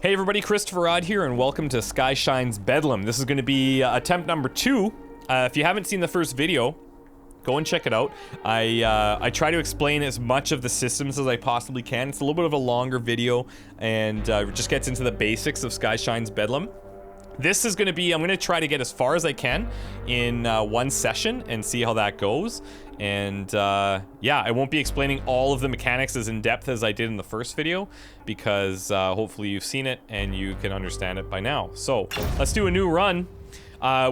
Hey everybody, ChristopherOdd here, and welcome to Skyshine's Bedlam. This is going to be attempt number 2. If you haven't seen the first video, go and check it out. I try to explain as much of the systems as I possibly can. It's a little bit of a longer video, and just gets into the basics of Skyshine's Bedlam. This is going to be, I'm going to try to get as far as I can in one session and see how that goes. And yeah, I won't be explaining all of the mechanics as in depth as I did in the first video, because hopefully you've seen it and you can understand it by now. So let's do a new run.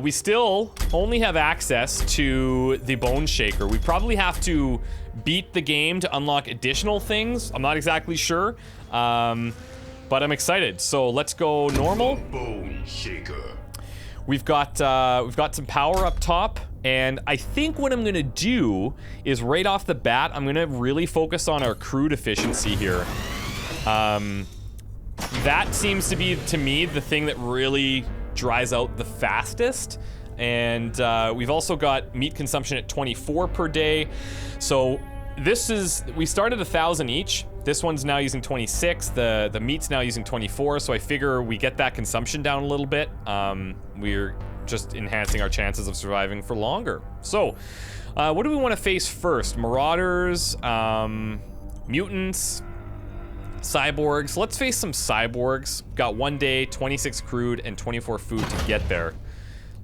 We still only have access to the Bone Shaker. We probably have to beat the game to unlock additional things. I'm not exactly sure, but I'm excited. So let's go normal. Bone Shaker. We've got some power up top, and I think what I'm gonna do is right off the bat, I'm gonna really focus on our crude efficiency here. That seems to be, to me, the thing that really dries out the fastest. And we've also got meat consumption at 24 per day. So this is, we started 1,000 each. This one's now using 26. The meat's now using 24. So I figure we get that consumption down a little bit. We're just enhancing our chances of surviving for longer. So what do we want to face first? Marauders, mutants, cyborgs. Let's face some cyborgs. Got 1 day, 26 crude, and 24 food to get there.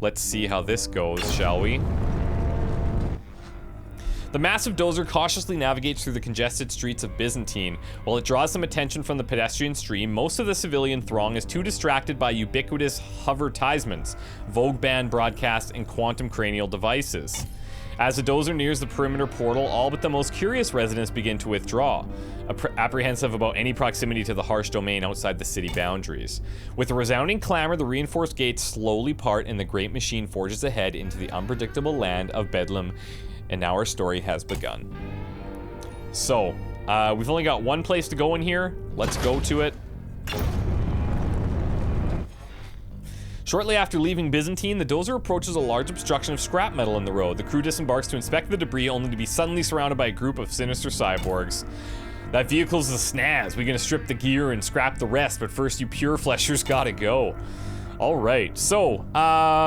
Let's see how this goes, shall we? The massive Dozer cautiously navigates through the congested streets of Byzantine. While it draws some attention from the pedestrian stream, most of the civilian throng is too distracted by ubiquitous hovertisements, Vogue band broadcasts, and quantum cranial devices. As the Dozer nears the perimeter portal, all but the most curious residents begin to withdraw, apprehensive about any proximity to the harsh domain outside the city boundaries. With a resounding clamor, the reinforced gates slowly part and the great machine forges ahead into the unpredictable land of Bedlam, and now our story has begun. So, we've only got one place to go in here. Let's go to it. Shortly after leaving Byzantine, the Dozer approaches a large obstruction of scrap metal in the road. The crew disembarks to inspect the debris, only to be suddenly surrounded by a group of sinister cyborgs. That vehicle's a snaz. We're gonna strip the gear and scrap the rest, but first you pure fleshers gotta go. All right, so,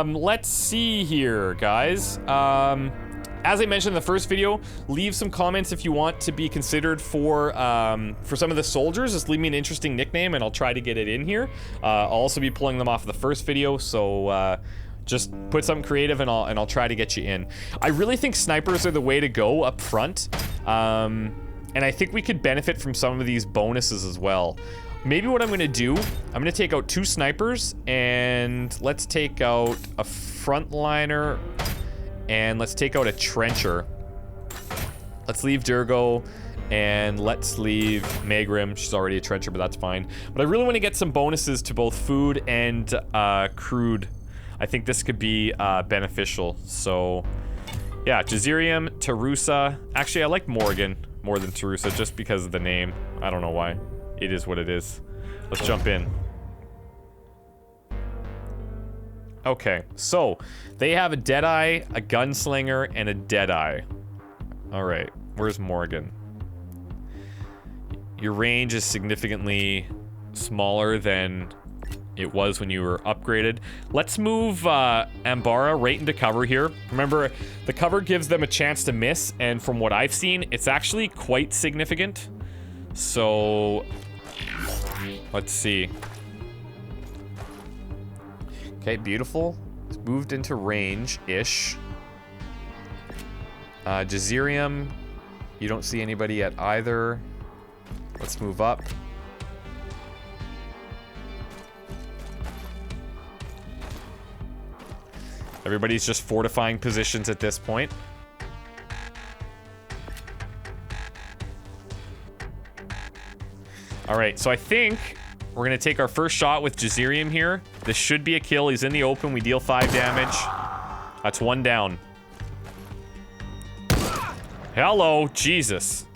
let's see here, guys. As I mentioned in the first video, leave some comments if you want to be considered for some of the soldiers. Just leave me an interesting nickname and I'll try to get it in here. I'll also be pulling them off of the first video, so just put something creative and I'll try to get you in. I really think snipers are the way to go up front, and I think we could benefit from some of these bonuses as well. Maybe what I'm gonna do, I'm gonna take out 2 snipers, and let's take out a frontliner. And let's take out a trencher. Let's leave Durgo, and let's leave Megrim. She's already a trencher, but that's fine. But I really want to get some bonuses to both food and crude. I think this could be beneficial. So, yeah, Jazirium, Tarusa. Actually, I like Morgan more than Tarusa just because of the name. I don't know why. It is what it is. Let's jump in. Okay, so they have a Deadeye, a Gunslinger, and a Deadeye. Alright, where's Morgan? Your range is significantly smaller than it was when you were upgraded. Let's move Ambara right into cover here. Remember, the cover gives them a chance to miss, and from what I've seen, it's actually quite significant. So, let's see. Okay, beautiful. It's moved into range-ish. Jazirium, you don't see anybody yet either. Let's move up. Everybody's just fortifying positions at this point. Alright, so I think we're gonna take our first shot with Jazirium here. This should be a kill. He's in the open. We deal 5 damage. That's 1 down. Hello, Jesus.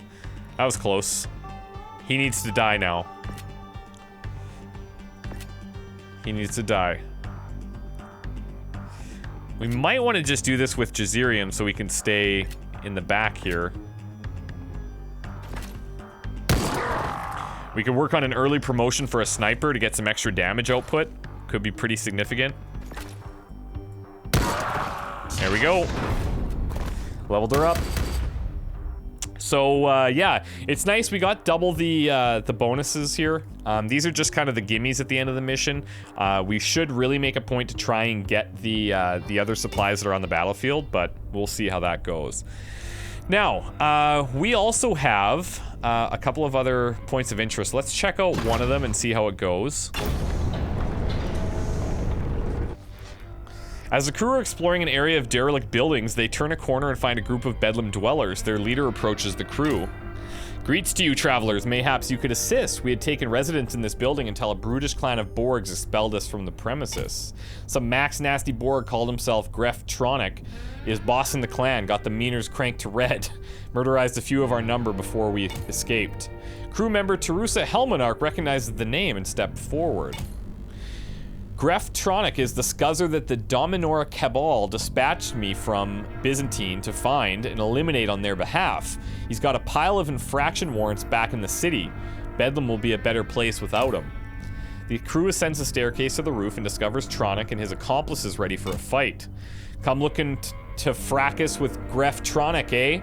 That was close. He needs to die now. He needs to die. We might want to just do this with Jazirium so we can stay in the back here. We could work on an early promotion for a sniper to get some extra damage output. Could be pretty significant. There we go. Leveled her up. So, yeah, it's nice. We got double the bonuses here. These are just kind of the gimmies at the end of the mission. We should really make a point to try and get the other supplies that are on the battlefield, but we'll see how that goes. Now, we also have a couple of other points of interest. Let's check out one of them and see how it goes. As the crew are exploring an area of derelict buildings, they turn a corner and find a group of Bedlam dwellers. Their leader approaches the crew. Greets to you, travelers. Mayhaps you could assist. We had taken residence in this building until a brutish clan of Borgs expelled us from the premises. Some Max Nasty Borg called himself Tronic, is boss in the clan, got the meaners cranked to red, murderized a few of our number before we escaped. Crew member Terusa Helmanark recognizes the name and stepped forward. Tronic is the scuzzer that the Dominora Cabal dispatched me from Byzantine to find and eliminate on their behalf. He's got a pile of infraction warrants back in the city. Bedlam will be a better place without him. The crew ascends the staircase to the roof and discovers Tronic and his accomplices ready for a fight. Come looking to fracas with Tronic, eh?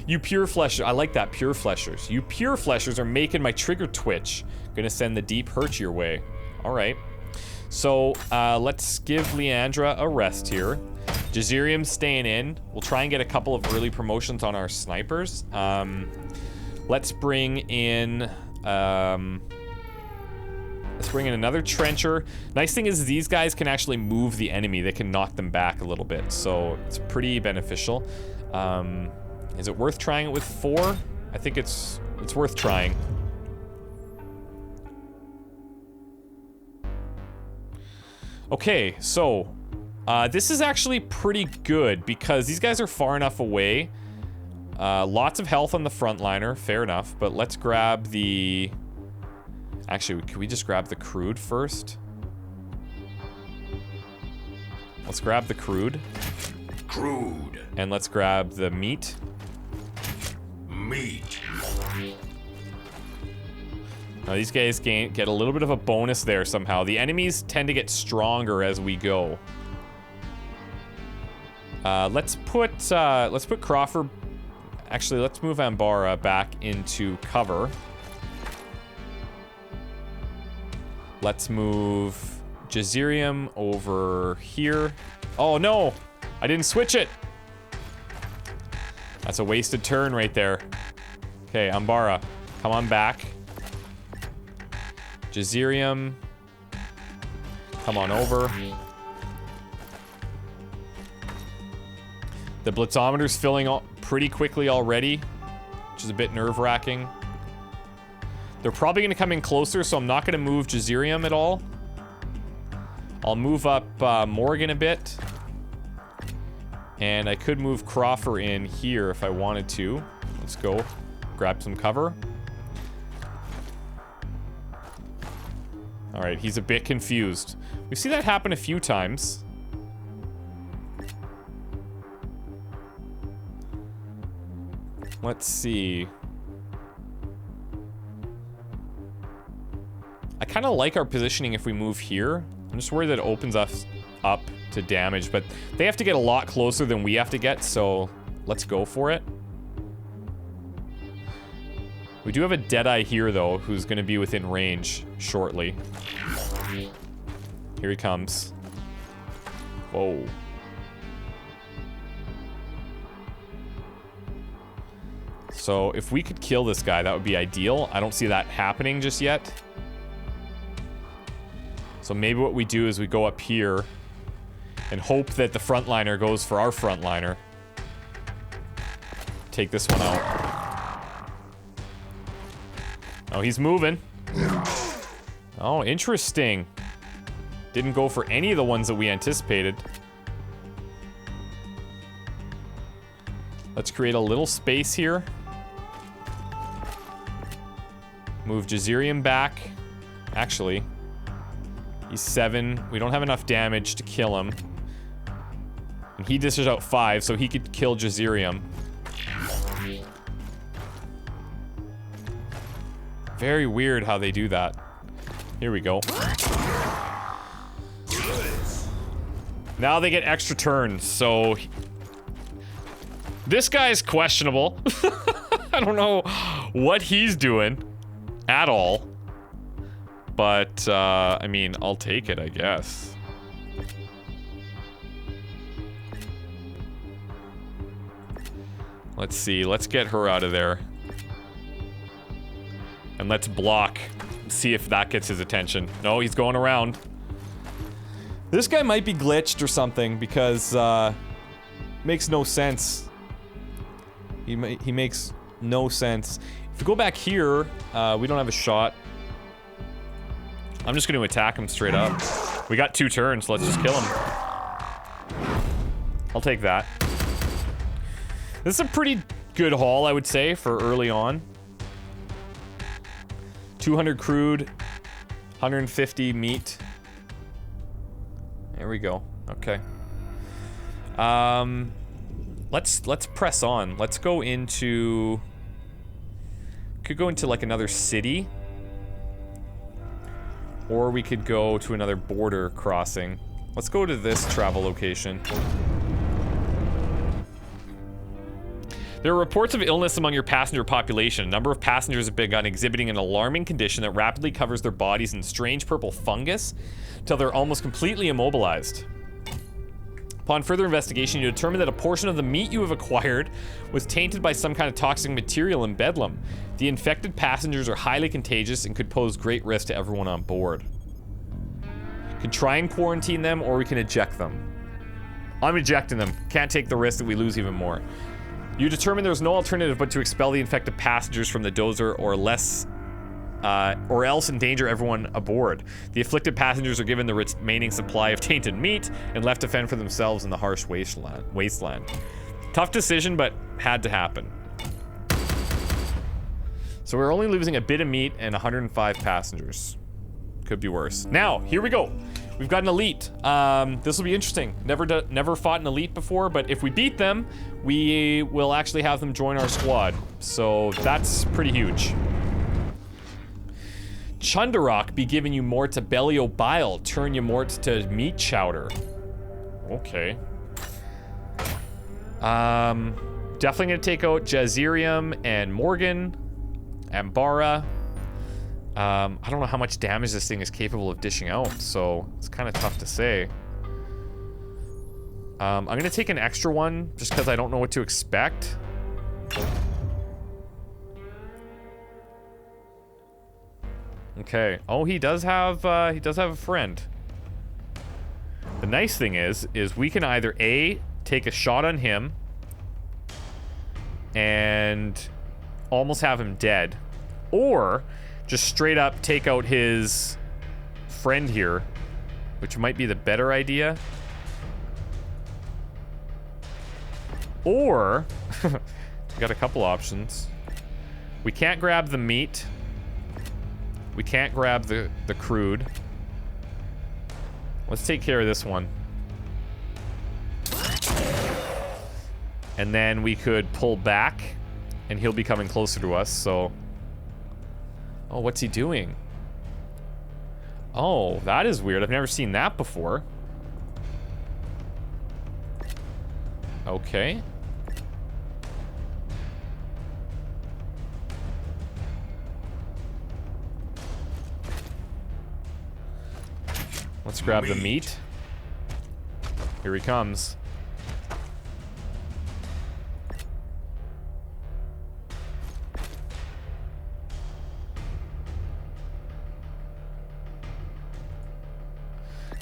You pure fleshers, I like that, pure fleshers. You pure fleshers are making my trigger twitch. Gonna send the deep hurt your way. All right. So, let's give Leandra a rest here. Jazirium's staying in. We'll try and get a couple of early promotions on our snipers. Let's bring in another trencher. Nice thing is these guys can actually move the enemy. They can knock them back a little bit, so it's pretty beneficial. Is it worth trying it with 4? I think it's worth trying. Okay, so this is actually pretty good because these guys are far enough away. Lots of health on the frontliner, fair enough, but let's grab the... Actually, can we just grab the crude first? Let's grab the crude. Crude. And let's grab the meat. Meat. Now these guys get a little bit of a bonus there somehow. The enemies tend to get stronger as we go. Let's put Crawford. Actually, let's move Ambara back into cover. Let's move Jazirium over here. Oh no, I didn't switch it. That's a wasted turn right there. Okay, Ambara, come on back. Jazirium, come on over. The blitzometer's filling pretty quickly already, which is a bit nerve-wracking. They're probably going to come in closer, so I'm not going to move Jazirium at all. I'll move up Morgan a bit. And I could move Crawford in here if I wanted to. Let's go. Grab some cover. Alright, he's a bit confused. We've seen that happen a few times. Let's see. I kind of like our positioning if we move here. I'm just worried that it opens us up to damage, but they have to get a lot closer than we have to get, so let's go for it. We do have a Deadeye here, though, who's going to be within range shortly. Here he comes. Whoa. So if we could kill this guy, that would be ideal. I don't see that happening just yet. So maybe what we do is we go up here and hope that the frontliner goes for our frontliner. Take this one out. Oh, he's moving. Oh, interesting. Didn't go for any of the ones that we anticipated. Let's create a little space here. Move Jazirium back. Actually, he's 7. We don't have enough damage to kill him. And he dishes out 5, so he could kill Jazirium. Very weird how they do that. Here we go. Now they get extra turns, so... This guy's questionable. I don't know what he's doing at all. But, I mean, I'll take it, I guess. Let's see. Let's get her out of there. And let's block. See if that gets his attention. No, he's going around. This guy might be glitched or something because, makes no sense. He makes no sense. If we go back here, we don't have a shot. I'm just going to attack him straight up. We got 2 turns. Let's just kill him. I'll take that. This is a pretty good haul, I would say, for early on. 200 crude, 150 meat. There we go. Okay. Let's press on. Let's go into... Could go into like another city. Or we could go to another border crossing. Let's go to this travel location. There are reports of illness among your passenger population. A number of passengers have begun exhibiting an alarming condition that rapidly covers their bodies in strange purple fungus until they're almost completely immobilized. Upon further investigation, you determine that a portion of the meat you have acquired was tainted by some kind of toxic material in Bedlam. The infected passengers are highly contagious and could pose great risk to everyone on board. You can try and quarantine them, or we can eject them. I'm ejecting them. Can't take the risk that we lose even more. You determine there's no alternative but to expel the infected passengers from the Dozer or else endanger everyone aboard. The afflicted passengers are given the remaining supply of tainted meat and left to fend for themselves in the harsh wasteland. Tough decision, but had to happen. So we're only losing a bit of meat and 105 passengers. Could be worse. Now, here we go. We've got an elite. This will be interesting. Never fought an elite before, but if we beat them, we will actually have them join our squad. So that's pretty huge. Chundarok be giving you more to belly o' bile, turn you more to meat chowder. Okay. Definitely gonna take out Jazirium and Morgan, Ambara. I don't know how much damage this thing is capable of dishing out, so it's kind of tough to say. I'm gonna take an extra one just because I don't know what to expect. Okay. Oh, he does have a friend. The nice thing is we can either A, take a shot on him and almost have him dead, or just straight up take out his friend here, which might be the better idea. Or, we got a couple options. We can't grab the meat. We can't grab the crude. Let's take care of this one. And then we could pull back, and he'll be coming closer to us, so... Oh, what's he doing? Oh, that is weird. I've never seen that before. Okay. Let's grab the meat. Here he comes.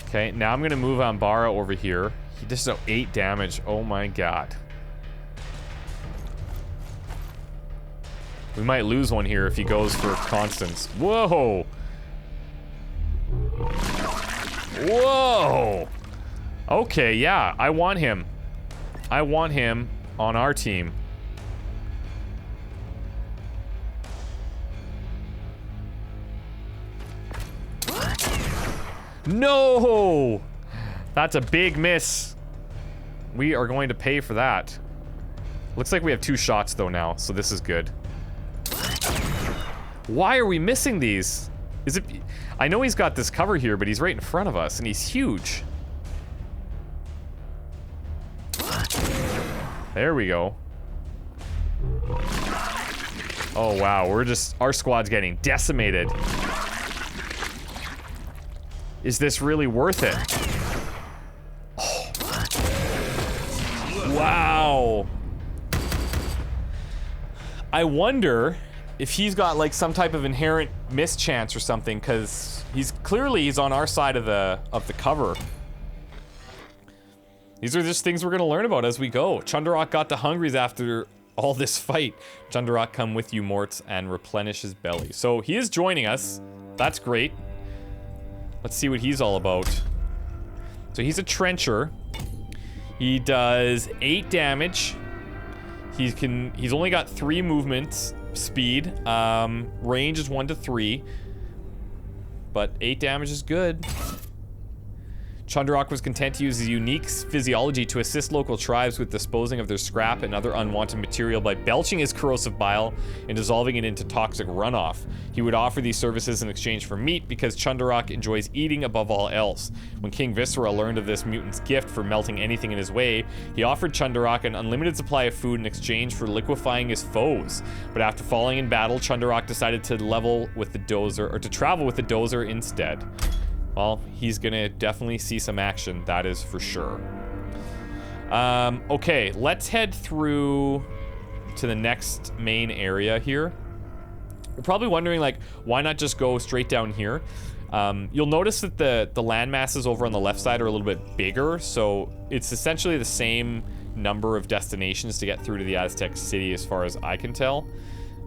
Okay, now I'm gonna move Ambara over here. He just does 8 damage. Oh my god. We might lose one here if he goes for Constance. Whoa! Whoa! Okay, yeah, I want him. I want him on our team. No! That's a big miss. We are going to pay for that. Looks like we have 2 shots though now, so this is good. Why are we missing these? Is it... I know he's got this cover here, but he's right in front of us, and he's huge. There we go. Oh, wow. We're just... Our squad's getting decimated. Is this really worth it? Oh. Wow. I wonder if he's got like some type of inherent mischance or something, because he's on our side of the cover. These are just things we're gonna learn about as we go. Chundarok got the hungries after all this fight. Chundarok, come with you, Morts, and replenish his belly. So he is joining us. That's great. Let's see what he's all about. So he's a trencher. He does 8 damage. He's only got 3 movements speed. Range is 1 to 3. But 8 damage is good. Chundarok was content to use his unique physiology to assist local tribes with disposing of their scrap and other unwanted material by belching his corrosive bile and dissolving it into toxic runoff. He would offer these services in exchange for meat because Chundarok enjoys eating above all else. When King Viscera learned of this mutant's gift for melting anything in his way, he offered Chundarok an unlimited supply of food in exchange for liquefying his foes. But after falling in battle, Chundarok decided to travel with the Dozer instead. Well, he's gonna definitely see some action, that is for sure. Okay, let's head through to the next main area here. You're probably wondering, like, why not just go straight down here? You'll notice that the land masses over on the left side are a little bit bigger, so it's essentially the same number of destinations to get through to the Aztec city as far as I can tell.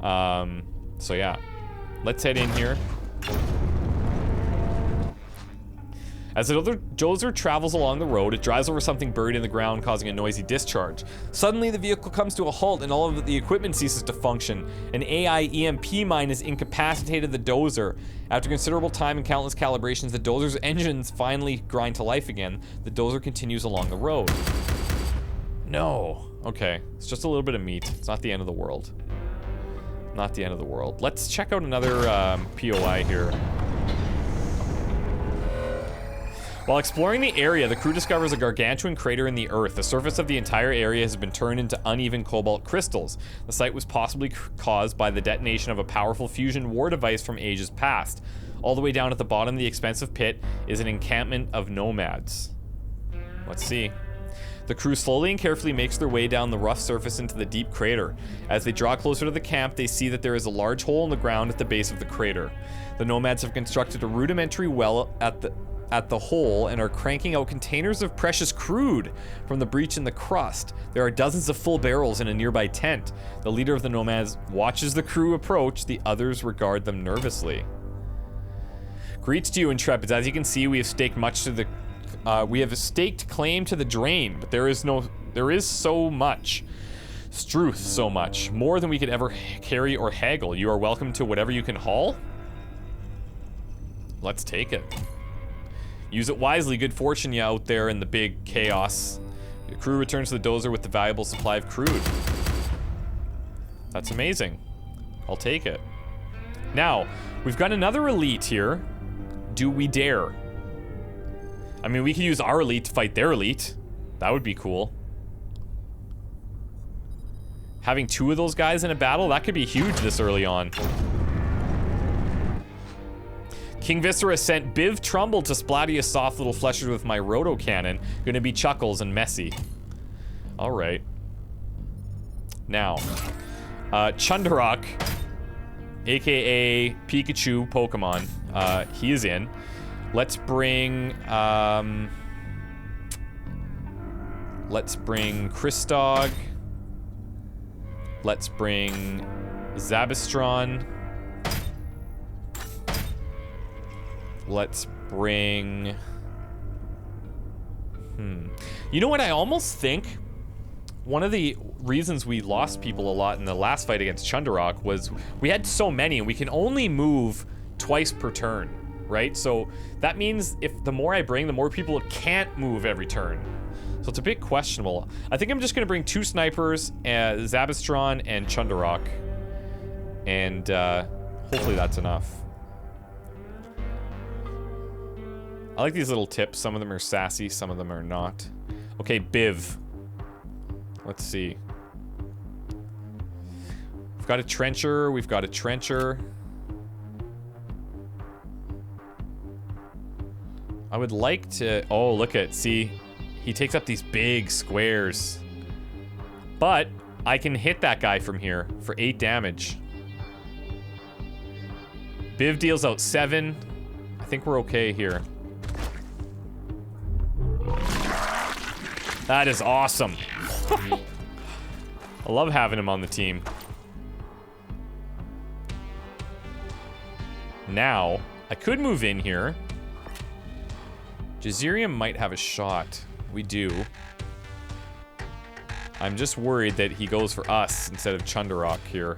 So yeah, let's head in here. As the Dozer travels along the road, it drives over something buried in the ground, causing a noisy discharge. Suddenly, the vehicle comes to a halt and all of the equipment ceases to function. An AI EMP mine has incapacitated the Dozer. After considerable time and countless calibrations, the Dozer's engines finally grind to life again. The Dozer continues along the road. No. Okay, it's just a little bit of meat. It's not the end of the world. Not the end of the world. Let's check out another POI here. While exploring the area, the crew discovers a gargantuan crater in the earth. The surface of the entire area has been turned into uneven cobalt crystals. The site was possibly caused by the detonation of a powerful fusion war device from ages past. All the way down at the bottom of the expensive pit is an encampment of nomads. Let's see. The crew slowly and carefully makes their way down the rough surface into the deep crater. As they draw closer to the camp, they see that there is a large hole in the ground at the base of the crater. The nomads have constructed a rudimentary well at the hole and are cranking out containers of precious crude from the breach in the crust. There are dozens of full barrels in a nearby tent. The leader of the nomads watches the crew approach. The others regard them nervously. Greets to you, Intrepids. As you can see, we have staked claim to the drain, but there is so much. Struth, so much. More than we could ever carry or haggle. You are welcome to whatever you can haul. Let's take it. Use it wisely. Good fortune you out there in the big chaos. The crew returns to the Dozer with the valuable supply of crude. That's amazing. I'll take it. Now, we've got another elite here. Do we dare? I mean, we could use our elite to fight their elite. That would be cool. Having 2 of those guys in a battle, that could be huge this early on. King Viscera sent Biv Trumbull to splatter you soft little fleshers with my roto cannon. Gonna be chuckles and messy. Alright. Now, Chundarok, aka Pikachu Pokemon, he is in. Let's bring Christog. Let's bring Zabastron. Let's bring... You know what, I almost think one of the reasons we lost people a lot in the last fight against Chundarok was we had so many and we can only move twice per turn, right? So that means if the more I bring, the more people can't move every turn. So it's a bit questionable. I think I'm just gonna bring 2 snipers, Zabastron and Chundarok. And Hopefully that's enough. I like these little tips. Some of them are sassy, some of them are not. Okay, Biv. Let's see. We've got a trencher. We've got a trencher. I would like to... Oh, look at... See? He takes up these big squares. But I can hit that guy from here for 8 damage. Biv deals out 7. I think we're okay here. That is awesome. I love having him on the team. Now, I could move in here. Jazirium might have a shot. We do. I'm just worried that he goes for us instead of Chundarok here.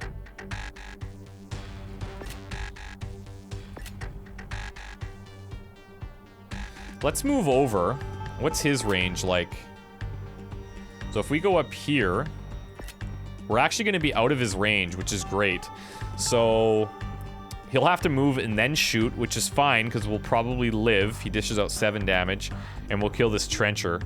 Let's move over. What's his range like? So if we go up here, we're actually going to be out of his range, which is great. So he'll have to move and then shoot, which is fine because we'll probably live. He dishes out 7 damage, and we'll kill this trencher.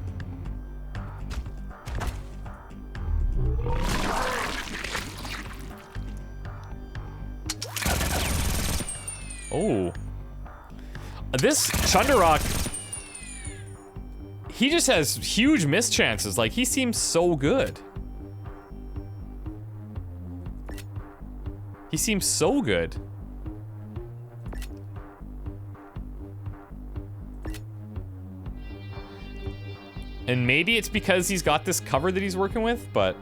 Oh. This Chundarok, he just has huge miss chances. Like, he seems so good. He seems so good. And maybe it's because he's got this cover that he's working with, but...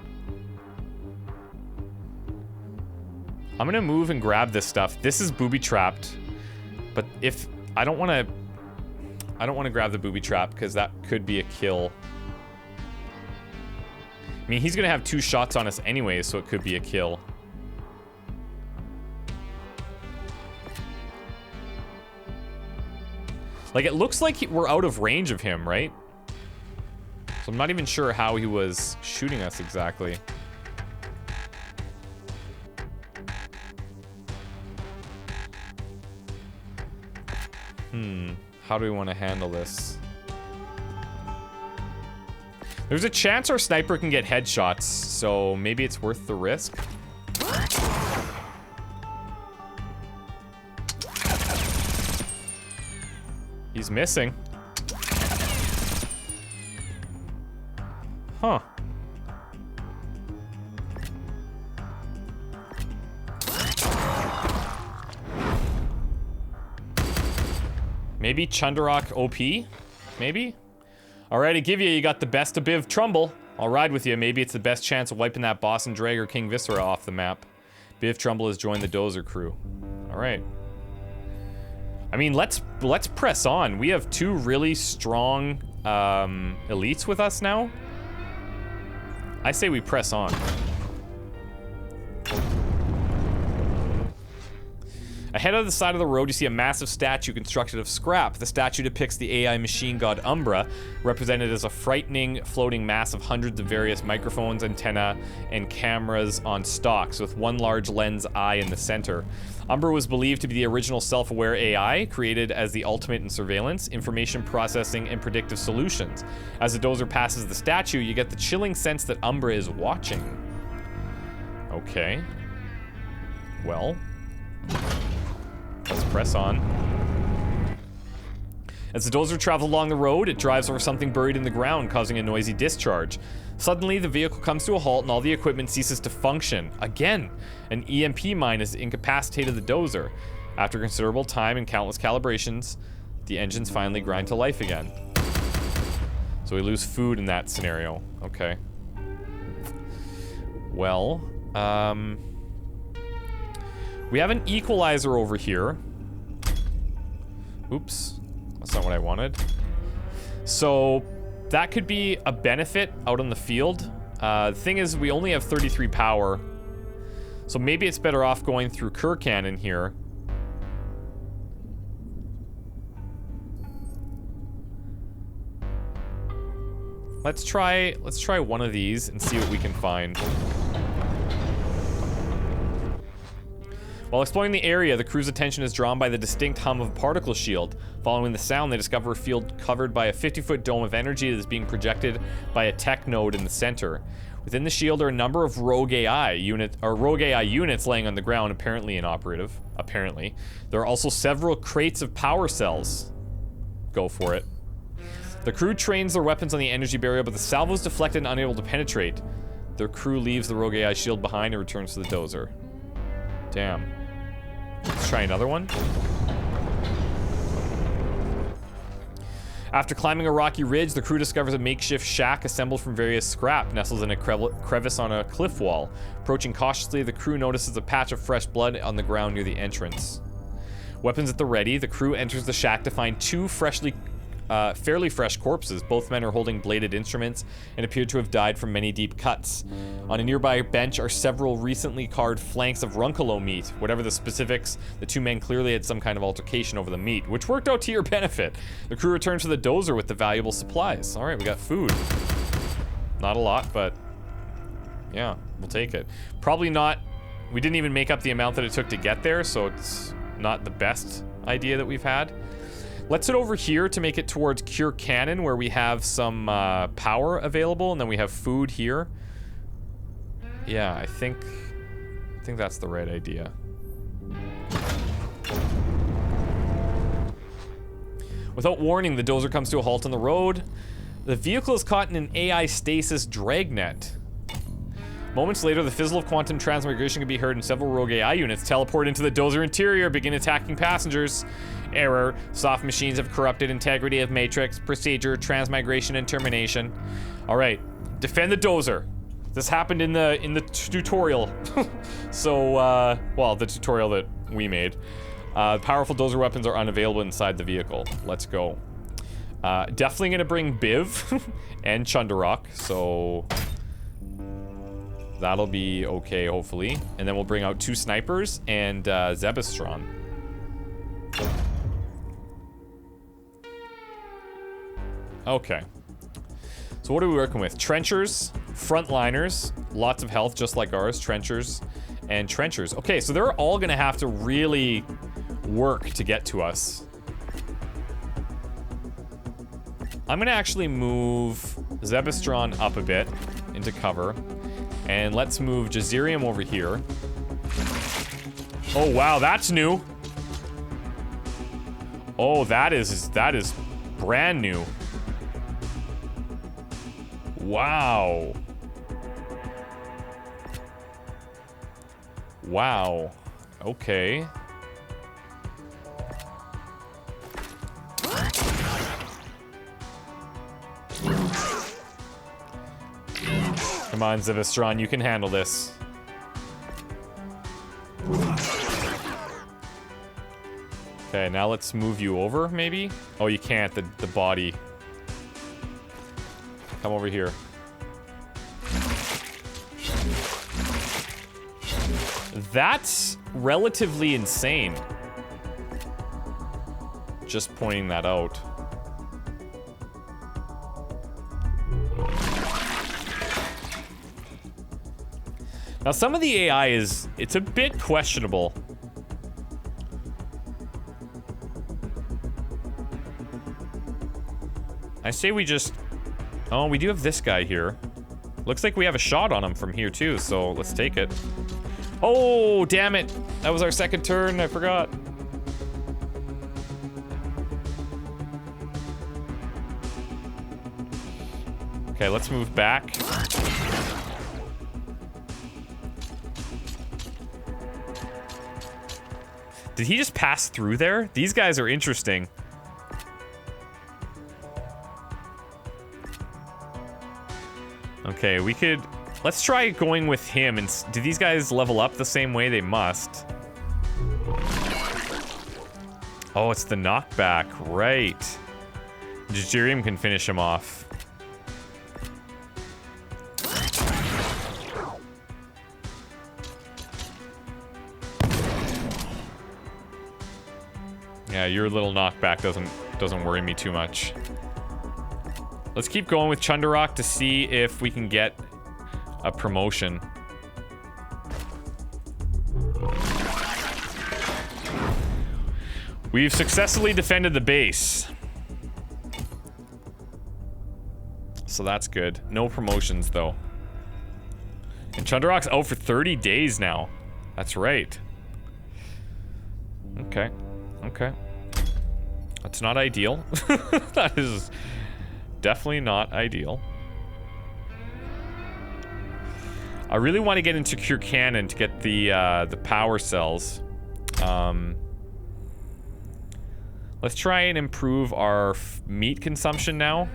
I'm gonna move and grab this stuff. This is booby-trapped. But if... I don't want to grab the booby trap because that could be a kill. I mean, he's going to have 2 shots on us anyway, so it could be a kill. Like, it looks like we're out of range of him, right? So I'm not even sure how he was shooting us exactly. How do we want to handle this? There's a chance our sniper can get headshots, so maybe it's worth the risk. He's missing. Huh. Maybe Chundarok OP? Maybe? Alright, I give you, you got the best of Biv Trumbull. I'll ride with you. Maybe it's the best chance of wiping that boss and drag or King Viscera off the map. Biv Trumbull has joined the Dozer crew. Alright. I mean, let's press on. We have 2 really strong elites with us now. I say we press on. Ahead of the side of the road, you see a massive statue constructed of scrap. The statue depicts the AI machine god Umbra, represented as a frightening floating mass of hundreds of various microphones, antenna, and cameras on stalks, with one large lens eye in the center. Umbra was believed to be the original self-aware AI, created as the ultimate in surveillance, information processing, and predictive solutions. As the Dozer passes the statue, you get the chilling sense that Umbra is watching. Okay. Well... let's press on. As the Dozer travels along the road, it drives over something buried in the ground, causing a noisy discharge. Suddenly, the vehicle comes to a halt and all the equipment ceases to function. Again, an EMP mine has incapacitated the Dozer. After considerable time and countless calibrations, the engines finally grind to life again. So we lose food in that scenario. Okay. Well, we have an equalizer over here. Oops. That's not what I wanted. So, that could be a benefit out on the field. The thing is, we only have 33 power. So maybe it's better off going through Kurkan here. Let's try one of these and see what we can find. While exploring the area, the crew's attention is drawn by the distinct hum of a particle shield. Following the sound, they discover a field covered by a 50-foot dome of energy that is being projected by a tech node in the center. Within the shield are a number of rogue AI units laying on the ground, apparently inoperative. Apparently. There are also several crates of power cells. Go for it. The crew trains their weapons on the energy barrier, but the salvo is deflected and unable to penetrate. Their crew leaves the rogue AI shield behind and returns to the Dozer. Damn. Let's try another one. After climbing a rocky ridge, the crew discovers a makeshift shack assembled from various scrap nestled in a crevice on a cliff wall. Approaching cautiously, the crew notices a patch of fresh blood on the ground near the entrance. Weapons at the ready, the crew enters the shack to find two fairly fresh corpses. Both men are holding bladed instruments and appear to have died from many deep cuts. On a nearby bench are several recently carved flanks of runcolo meat. Whatever the specifics, the two men clearly had some kind of altercation over the meat, which worked out to your benefit. The crew returns to the Dozer with the valuable supplies. Alright, we got food. Not a lot, but yeah, we'll take it. Probably not, we didn't even make up the amount that it took to get there, so it's not the best idea that we've had. Let's head over here to make it towards Cure Cannon, where we have some power available, and then we have food here. Yeah, I think that's the right idea. Without warning, the Dozer comes to a halt on the road. The vehicle is caught in an AI stasis dragnet. Moments later, the fizzle of quantum transmigration can be heard, and several rogue AI units teleport into the Dozer interior, begin attacking passengers. Error. Soft machines have corrupted integrity of matrix, procedure, transmigration, and termination. Alright. Defend the Dozer. This happened in the tutorial. So, well, the tutorial that we made. Powerful Dozer weapons are unavailable inside the vehicle. Let's go. Definitely gonna bring Biv and Chundarok, so that'll be okay, hopefully. And then we'll bring out two snipers and Zebestron. Okay. So what are we working with? Trenchers, frontliners, lots of health just like ours, trenchers, and trenchers. Okay, so they're all gonna have to really work to get to us. I'm gonna actually move Zebestron up a bit into cover. And let's move Jazerium over here. Oh wow, that's new. Oh, that is brand new. Wow. Wow. Okay. Come on, Zebestron, you can handle this. Okay, now let's move you over, maybe? Oh, you can't, the body. Come over here. That's relatively insane. Just pointing that out. Now, some of the AI it's a bit questionable. I say we just... Oh, we do have this guy here. Looks like we have a shot on him from here too, so let's take it. Oh, damn it. That was our second turn, I forgot. Okay, let's move back. Did he just pass through there? These guys are interesting. Okay, we could... Let's try going with him. And do these guys level up the same way? They must. Oh, it's the knockback. Right. Jazerium can finish him off. Yeah, your little knockback doesn't worry me too much. Let's keep going with Chundarok to see if we can get a promotion. We've successfully defended the base. So that's good. No promotions, though. And Chundarok's out for 30 days now. That's right. Okay. Okay. That's not ideal. That is definitely not ideal. I really want to get into Cure Cannon to get the power cells. Let's try and improve our meat consumption now.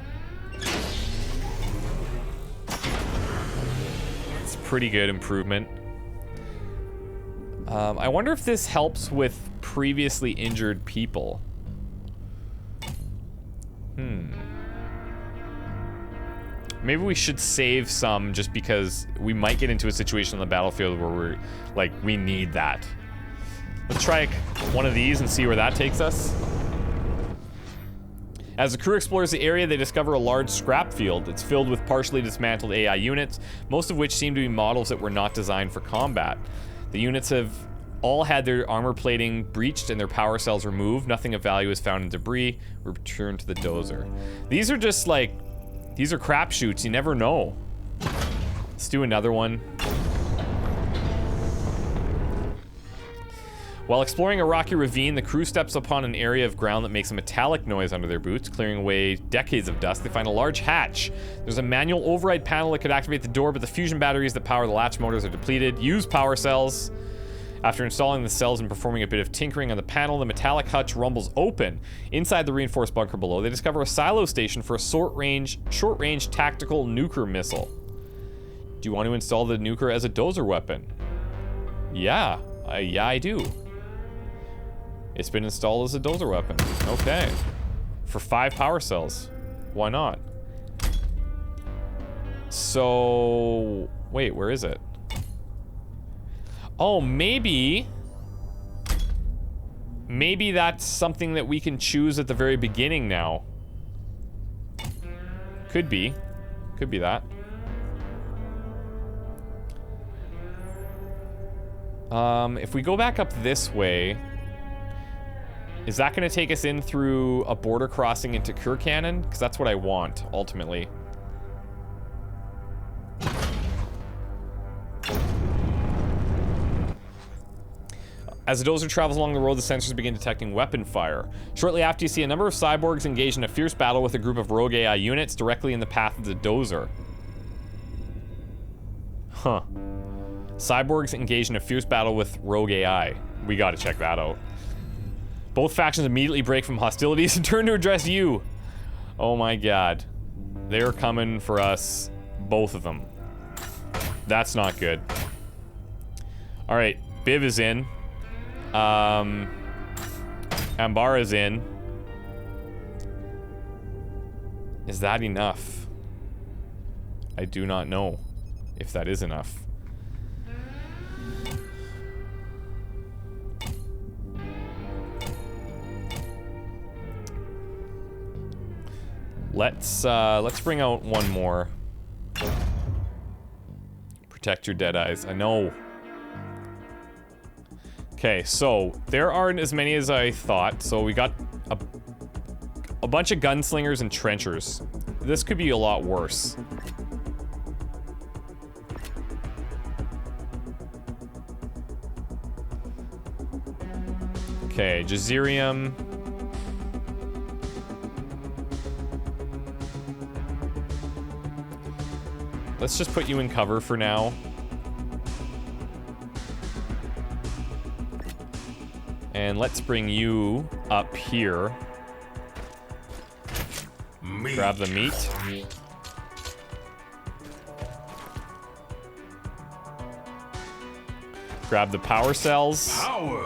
It's a pretty good improvement. I wonder if this helps with previously injured people. Maybe we should save some just because we might get into a situation on the battlefield where we're like, we need that. Let's try one of these and see where that takes us. As the crew explores the area, they discover a large scrap field. It's filled with partially dismantled AI units, most of which seem to be models that were not designed for combat. The units have all had their armor plating breached and their power cells removed. Nothing of value is found in debris. We return to the Dozer. These are just like, these are crapshoots. You never know. Let's do another one. While exploring a rocky ravine, the crew steps upon an area of ground that makes a metallic noise under their boots, clearing away decades of dust. They find a large hatch. There's a manual override panel that could activate the door, but the fusion batteries that power the latch motors are depleted. Use power cells. After installing the cells and performing a bit of tinkering on the panel, the metallic hutch rumbles open. Inside the reinforced bunker below, they discover a silo station for a short-range tactical nuclear missile. Do you want to install the nuker as a Dozer weapon? Yeah, I do. It's been installed as a Dozer weapon. Okay. For 5 power cells. Why not? So... wait, where is it? Oh, maybe that's something that we can choose at the very beginning now. Could be. Could be that. If we go back up this way... is that going to take us in through a border crossing into Cure Cannon? Because that's what I want, ultimately. As the Dozer travels along the road, the sensors begin detecting weapon fire. Shortly after, you see a number of cyborgs engaged in a fierce battle with a group of rogue AI units directly in the path of the Dozer. Huh. Cyborgs engaged in a fierce battle with rogue AI. We gotta check that out. Both factions immediately break from hostilities and turn to address you. Oh my god. They're coming for us. Both of them. That's not good. Alright, Biv is in. Ambara's in. Is that enough? I do not know if that is enough. Let's bring out one more. Protect your dead eyes. I know. Okay, so there aren't as many as I thought. So we got a bunch of gunslingers and trenchers. This could be a lot worse. Okay, Jazirium. Let's just put you in cover for now. And let's bring you up here. Meat. Grab the meat. Grab the power cells. Power.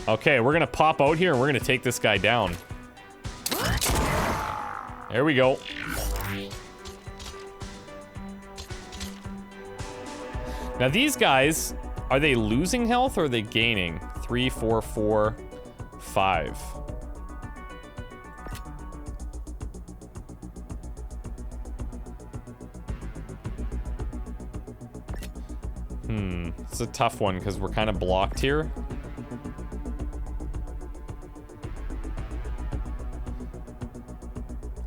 Okay, we're gonna pop out here and we're gonna take this guy down. There we go. Now these guys, are they losing health or are they gaining? 3, 4, 4, 5. It's a tough one because we're kind of blocked here.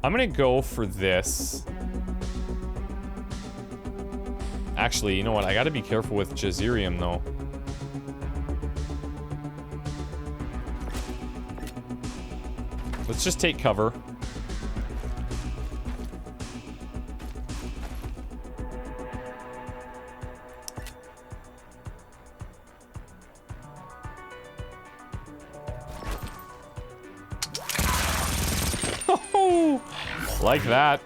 I'm gonna go for this. Actually, you know what? I gotta be careful with Jazerium, though. Let's just take cover. Like that.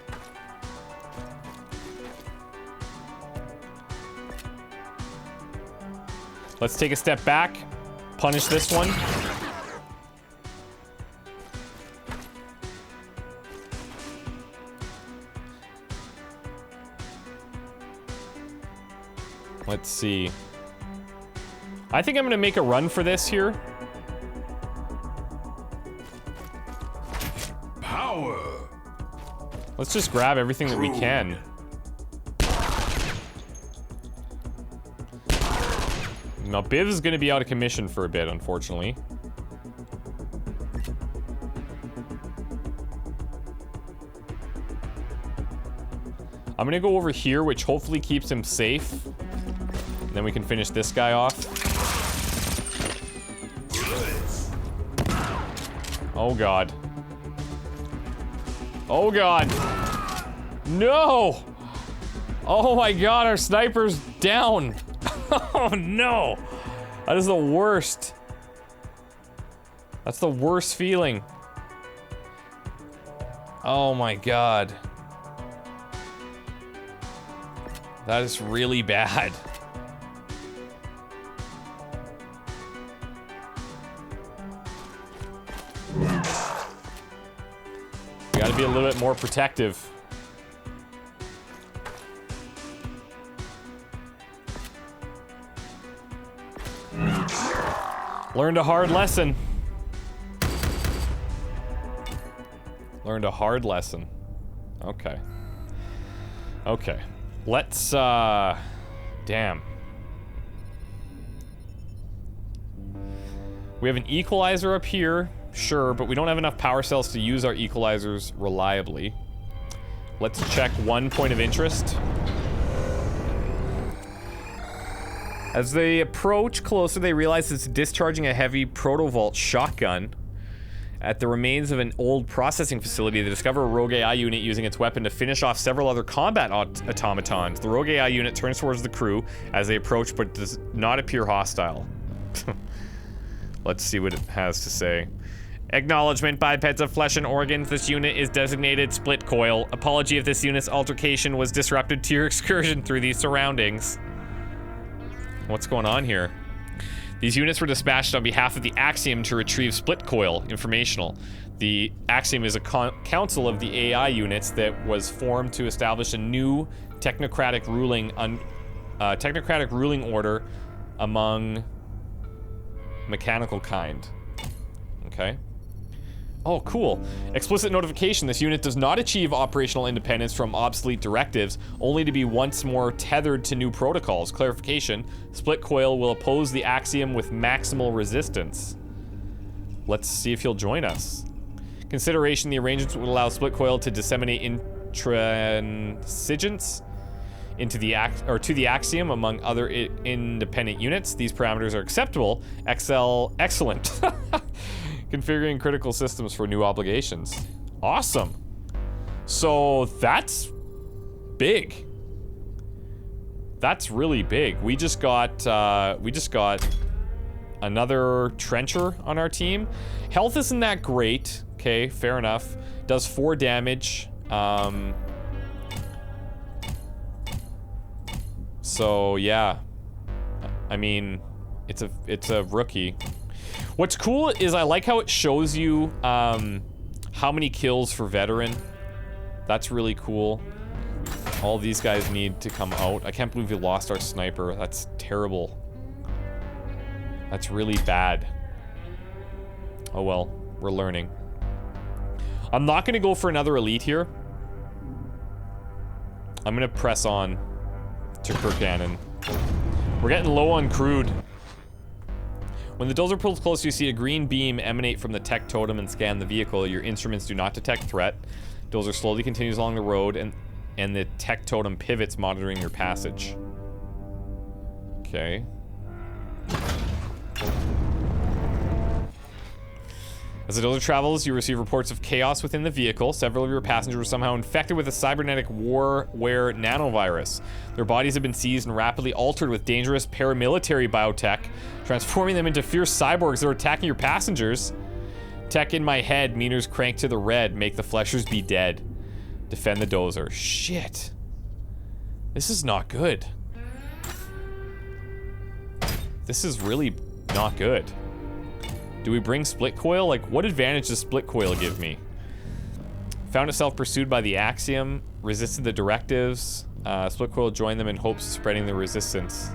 Let's take a step back. Punish this one. Let's see. I think I'm gonna make a run for this here. Power. Let's just grab everything that we can. Now, Biv is going to be out of commission for a bit, unfortunately. I'm going to go over here, which hopefully keeps him safe. And then we can finish this guy off. Oh, God. Oh, God. No! Oh, my God, our sniper's down. Oh, no. That is the worst. That's the worst feeling. Oh, my God. That is really bad. We gotta be a little bit more protective. Learned a hard lesson. Learned a hard lesson. Okay. Okay. Let's, damn. We have an equalizer up here, sure, but we don't have enough power cells to use our equalizers reliably. Let's check one point of interest. As they approach closer, they realize it's discharging a heavy protovolt shotgun at the remains of an old processing facility. They discover a rogue AI unit using its weapon to finish off several other combat automatons. The rogue AI unit turns towards the crew as they approach, but does not appear hostile. Let's see what it has to say. Acknowledgement, bipeds of flesh and organs. This unit is designated Split Coil. Apology if this unit's altercation was disrupted to your excursion through these surroundings. What's going on here? These units were dispatched on behalf of the Axiom to retrieve Split Coil informational. The Axiom is a council of the AI units that was formed to establish a new technocratic ruling order among mechanical kind. Okay. Oh, cool. Explicit notification. This unit does not achieve operational independence from obsolete directives, only to be once more tethered to new protocols. Clarification. Split Coil will oppose the Axiom with maximal resistance. Let's see if he'll join us. Consideration. The arrangements would allow Split Coil to disseminate intransigence into the to the Axiom among other independent units. These parameters are acceptable. Excellent. Configuring critical systems for new obligations. Awesome. So that's big. That's really big. We just got another trencher on our team. Health isn't that great. Okay, fair enough. Does 4 damage. So yeah. I mean, it's a rookie. What's cool is I like how it shows you how many kills for veteran. That's really cool. All these guys need to come out. I can't believe we lost our sniper. That's terrible. That's really bad. Oh well, we're learning. I'm not gonna go for another elite here. I'm gonna press on to Kirkanen. We're getting low on crude. When the Dozer pulls closer, you see a green beam emanate from the tech totem and scan the vehicle. Your instruments do not detect threat. Dozer slowly continues along the road, and the tech totem pivots, monitoring your passage. Okay. As the Dozer travels, you receive reports of chaos within the vehicle. Several of your passengers were somehow infected with a cybernetic warware nanovirus. Their bodies have been seized and rapidly altered with dangerous paramilitary biotech, transforming them into fierce cyborgs that are attacking your passengers. Tech in my head, meters crank to the red, make the fleshers be dead. Defend the Dozer. Shit. This is not good. This is really not good. Do we bring split coil? Like, what advantage does split coil give me? Found itself pursued by the Axiom, resisted the directives. Split coil joined them in hopes of spreading the resistance.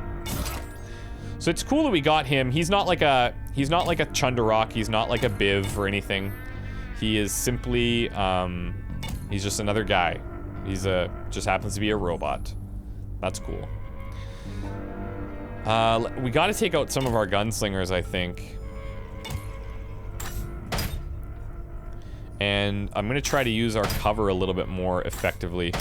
So it's cool that we got him. He's not like a Chundarok. He's not like a Biv or anything. He is simply, he's just another guy. He's just happens to be a robot. That's cool. We got to take out some of our gunslingers, I think. And I'm gonna try to use our cover a little bit more effectively.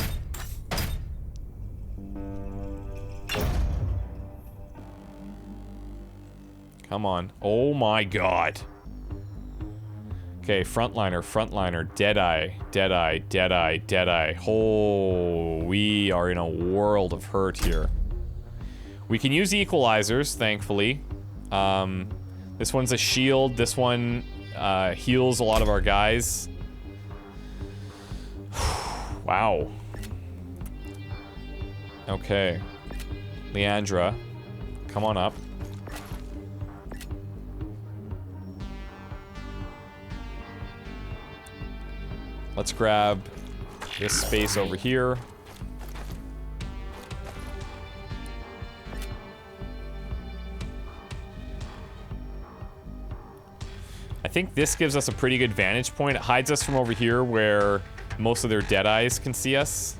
Come on. Oh my god. Okay, frontliner, deadeye, deadeye. Oh, we are in a world of hurt here. We can use equalizers, thankfully. This one's a shield, this one heals a lot of our guys. Wow. Okay. Leandra, come on up. Let's grab this space over here. I think this gives us a pretty good vantage point. It hides us from over here where most of their deadeyes can see us.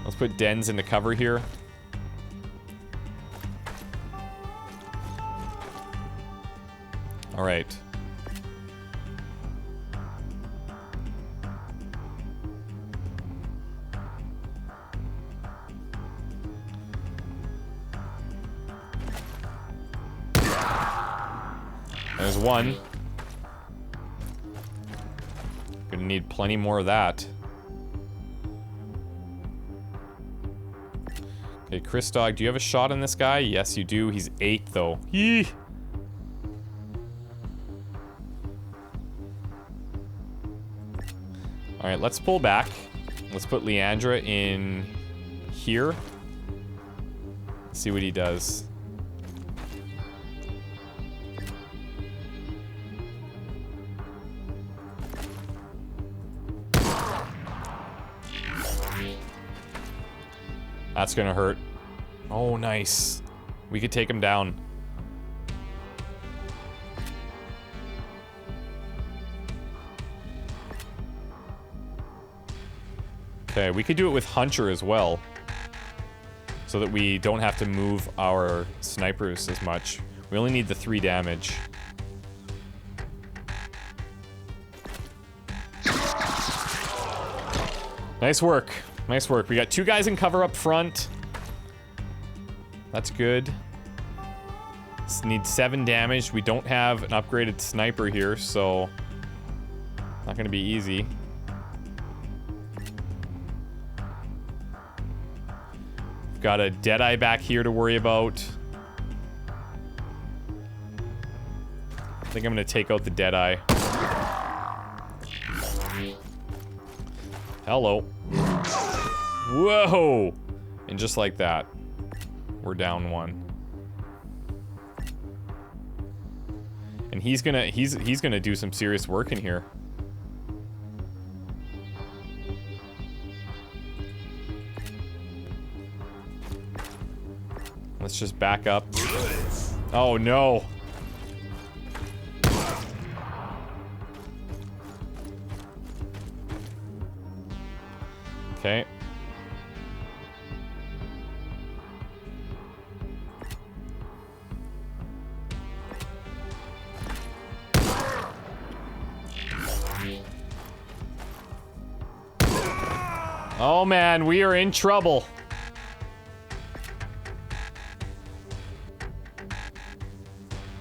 Let's put Dens into cover here. All right. There's one. Gonna need plenty more of that. Okay, ChristopherOdd, do you have a shot on this guy? Yes, you do. He's 8, though. Yee! Alright, let's pull back. Let's put Leandra in here. See what he does. That's gonna hurt. Oh, nice. We could take him down. Okay, we could do it with Hunter as well, so that we don't have to move our snipers as much. We only need the 3 damage. Nice work. Nice work. We got 2 guys in cover up front. That's good. This needs 7 damage. We don't have an upgraded sniper here, so not gonna be easy. Got a Deadeye back here to worry about. I think I'm gonna take out the Deadeye. Hello. Whoa! And just like that, we're down 1. And he's gonna do some serious work in here. Let's just back up. Oh no. Okay. Oh man, we are in trouble.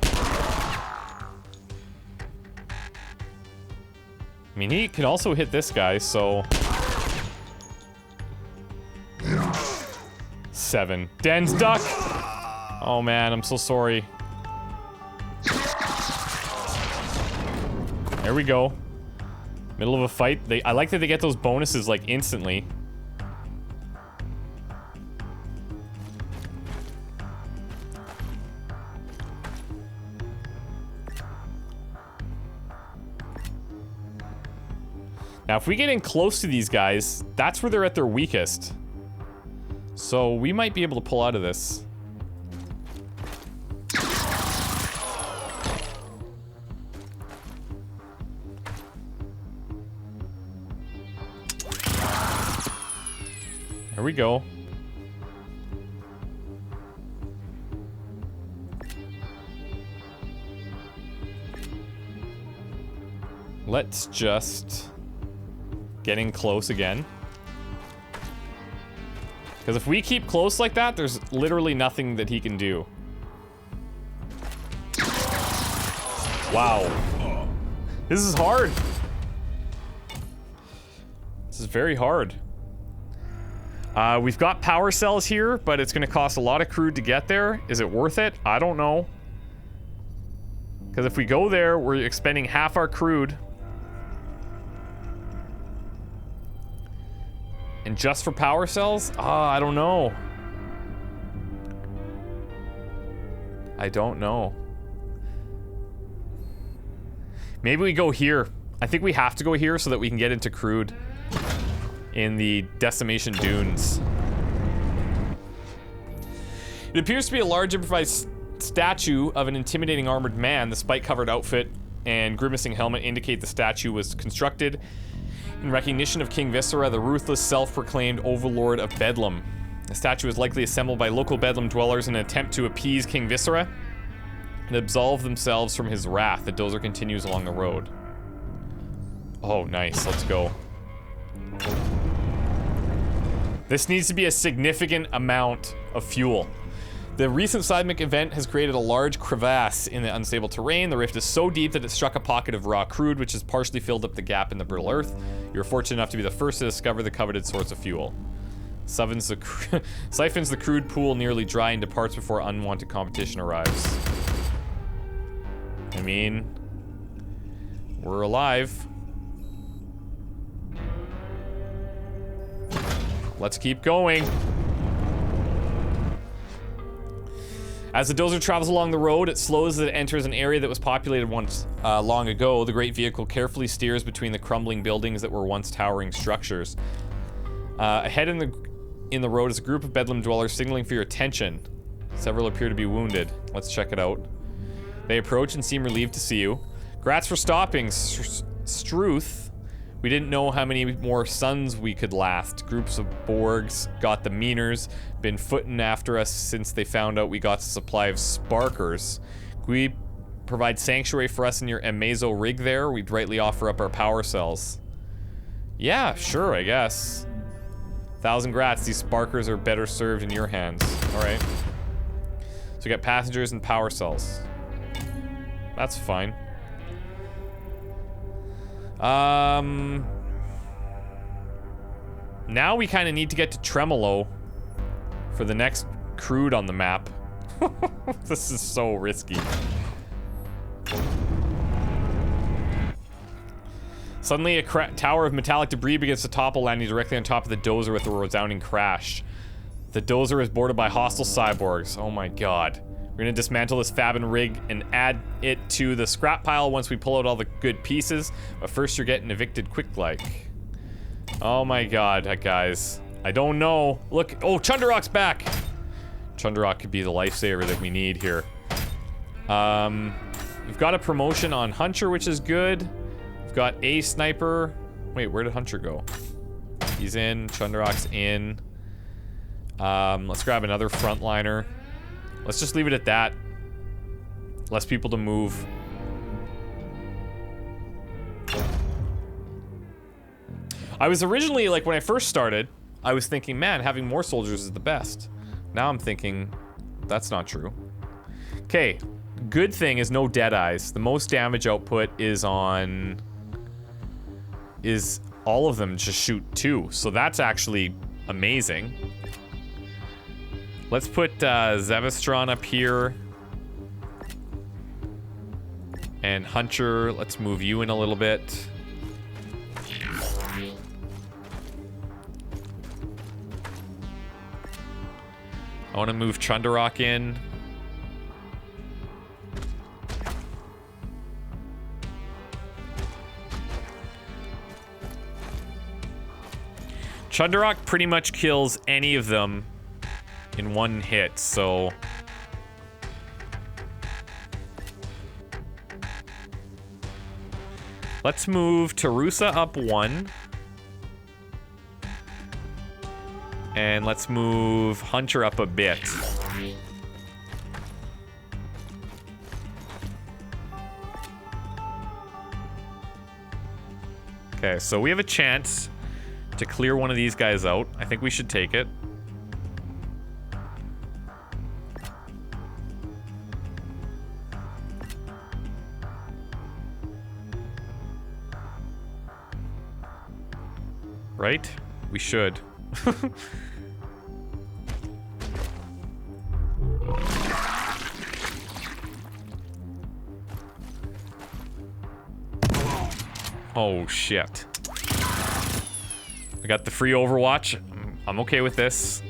I mean, he can also hit this guy, so... 7. Den's duck! Oh man, I'm so sorry. There we go. Middle of a fight. I like that they get those bonuses, like, instantly. Now, if we get in close to these guys, that's where they're at their weakest. So, we might be able to pull out of this. There we go. Let's just get in close again. Because if we keep close like that, there's literally nothing that he can do. Wow. This is hard. This is very hard. We've got power cells here, but it's going to cost a lot of crude to get there. Is it worth it? I don't know. Because if we go there, we're expending half our crude. And just for power cells? I don't know. I don't know. Maybe we go here. I think we have to go here so that we can get into crude in the Decimation Dunes. It appears to be a large improvised statue of an intimidating armored man. The spike-covered outfit and grimacing helmet indicate the statue was constructed in recognition of King Viscera, the ruthless, self-proclaimed overlord of Bedlam. The statue was likely assembled by local Bedlam dwellers in an attempt to appease King Viscera and absolve themselves from his wrath. The Dozer continues along the road. Oh, nice. Let's go. This needs to be a significant amount of fuel. The recent seismic event has created a large crevasse in the unstable terrain. The rift is so deep that it struck a pocket of raw crude, which has partially filled up the gap in the brittle earth. You're fortunate enough to be the first to discover the coveted source of fuel. Siphons the crude pool nearly dry and departs before unwanted competition arrives. I mean, we're alive. Let's keep going. As the Dozer travels along the road, it slows as it enters an area that was populated once long ago. The great vehicle carefully steers between the crumbling buildings that were once towering structures. Ahead in the road is a group of Bedlam dwellers signaling for your attention. Several appear to be wounded. Let's check it out. They approach and seem relieved to see you. Grats for stopping, Struth. We didn't know how many more suns we could last. Groups of Borgs got the meaners, been footing after us since they found out we got a supply of sparkers. Could we provide sanctuary for us in your Amazo rig there? We'd rightly offer up our power cells. Yeah, sure, I guess. 1,000 grats, these sparkers are better served in your hands. Alright. So we got passengers and power cells. That's fine. Now we kind of need to get to Tremolo for the next crude on the map. This is so risky. Suddenly, a tower of metallic debris begins to topple, landing directly on top of the Dozer with a resounding crash. The Dozer is boarded by hostile cyborgs. Oh my god. We're gonna dismantle this Fabin rig and add it to the scrap pile once we pull out all the good pieces. But first, you're getting evicted quick-like. Oh my god, guys. I don't know. Look, oh, Chundarok's back! Chundarok could be the lifesaver that we need here. We've got a promotion on Hunter, which is good. We've got a sniper. Wait, where did Hunter go? He's in. Chundrak's in. Let's grab another frontliner. Let's just leave it at that. Less people to move. I was originally, like, when I first started, I was thinking, man, having more soldiers is the best. Now I'm thinking, that's not true. Okay, good thing is no dead eyes. The most damage output is on... is all of them just shoot 2. So that's actually amazing. Let's put Zevestron up here. And Hunter, let's move you in a little bit. I want to move Chundarok in. Chundarok pretty much kills any of them in one hit, so... Let's move Tarusa up 1. And let's move Hunter up a bit. Okay, so we have a chance to clear one of these guys out. I think we should take it. Right? We should. Oh, shit. I got the free Overwatch. I'm okay with this.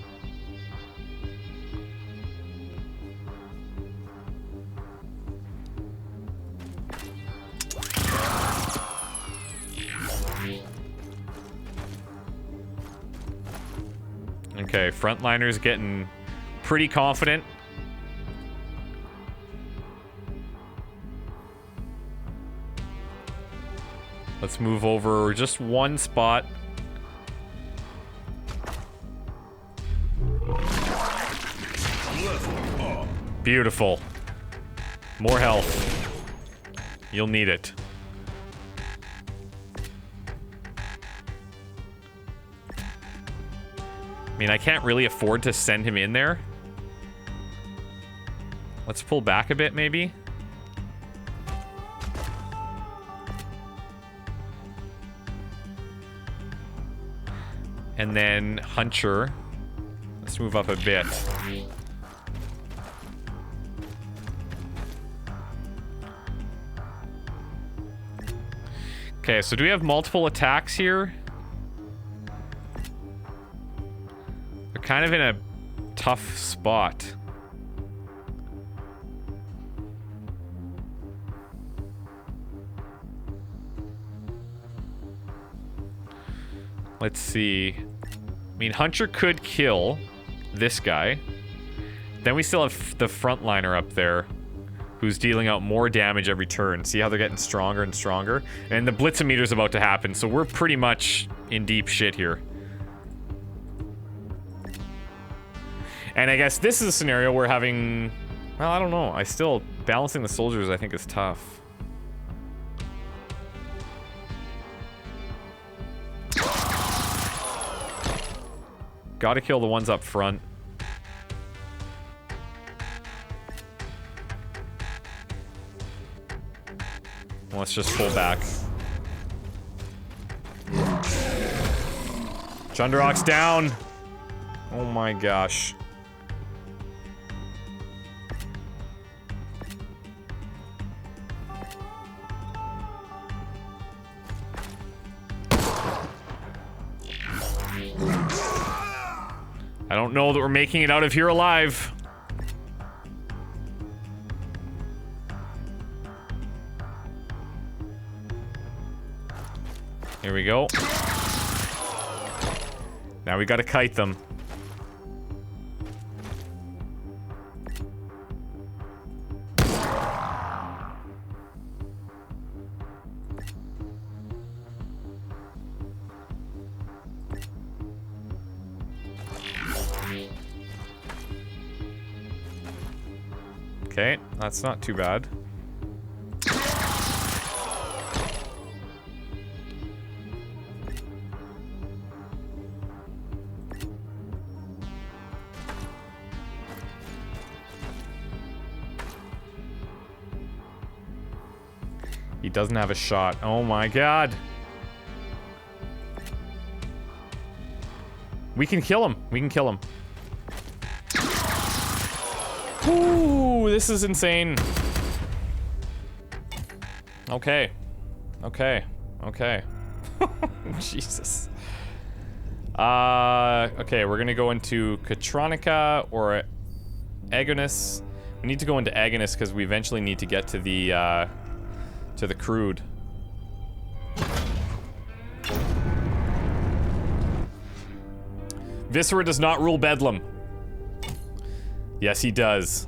Okay, frontliner's getting pretty confident. Let's move over just one spot. Beautiful. More health. You'll need it. I mean, I can't really afford to send him in there. Let's pull back a bit, maybe. And then Hunter. Let's move up a bit. Okay, so do we have multiple attacks here? They're kind of in a tough spot. Let's see. I mean, Hunter could kill this guy. Then we still have the frontliner up there, who's dealing out more damage every turn. See how they're getting stronger and stronger? And the Blitzometer's about to happen, so we're pretty much in deep shit here. And I guess this is a scenario where having... Well, I don't know. Balancing the soldiers, I think, is tough. Gotta kill the ones up front. Let's just pull back. Chundarok's down. Oh my gosh. I don't know that we're making it out of here alive. Here we go. Now we gotta kite them. Okay, that's not too bad. He doesn't have a shot. Oh my god. We can kill him. We can kill him. Ooh, this is insane. Okay. Okay. Okay. Jesus. Okay, we're gonna go into Tronica or Agonist. We need to go into Agonist because we eventually need to get to the crude. Viscera does not rule Bedlam. Yes, he does.